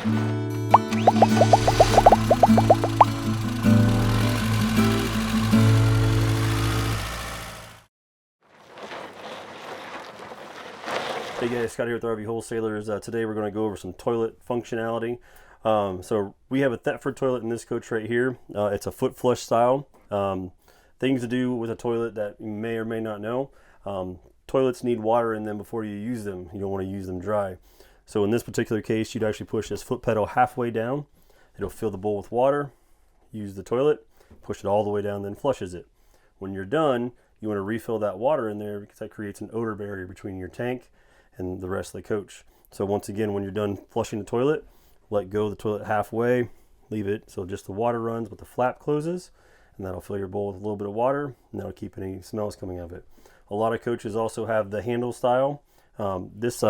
Hey guys, Scott here with RV Wholesalers. Today we're going to go over some toilet functionality. So we have a Thetford toilet in this coach right here. It's a foot flush style. Things to do with a toilet that you may or may not know. Toilets need water in them before you use them. You don't want to use them dry. So in this particular case, you'd actually push this foot pedal halfway down. It'll fill the bowl with water. Use the toilet, push it all the way down, then flushes it. When you're done, you want to refill that water in there because that creates an odor barrier between your tank and the rest of the coach. So once again, when you're done flushing the toilet, let go of the toilet halfway, leave it so just the water runs but the flap closes, and that'll fill your bowl with a little bit of water, and that'll keep any smells coming of it. A lot of coaches also have the handle style. This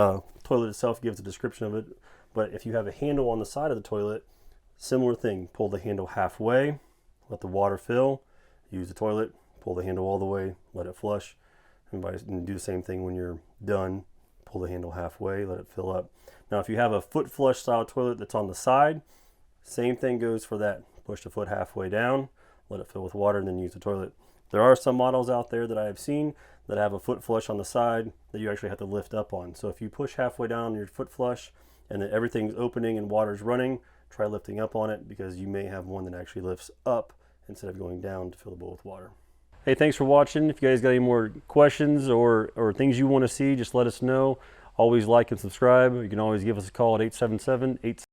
toilet itself gives a description of it, but if you have a handle on the side of the toilet, similar thing, pull the handle halfway, let the water fill, use the toilet, pull the handle all the way, let it flush, and do the same thing when you're done. Pull the handle halfway, let it fill up. Now if you have a foot flush style toilet that's on the side, same thing goes for that. Push the foot halfway down, let it fill with water, and then use the toilet. There are some models out there that I have seen that have a foot flush on the side that you actually have to lift up on. So if you push halfway down your foot flush and then everything's opening and water's running, try lifting up on it, because you may have one that actually lifts up instead of going down to fill the bowl with water. Hey, thanks for watching. If you guys got any more questions or things you want to see, just let us know. Always like and subscribe. You can always give us a call at 877-8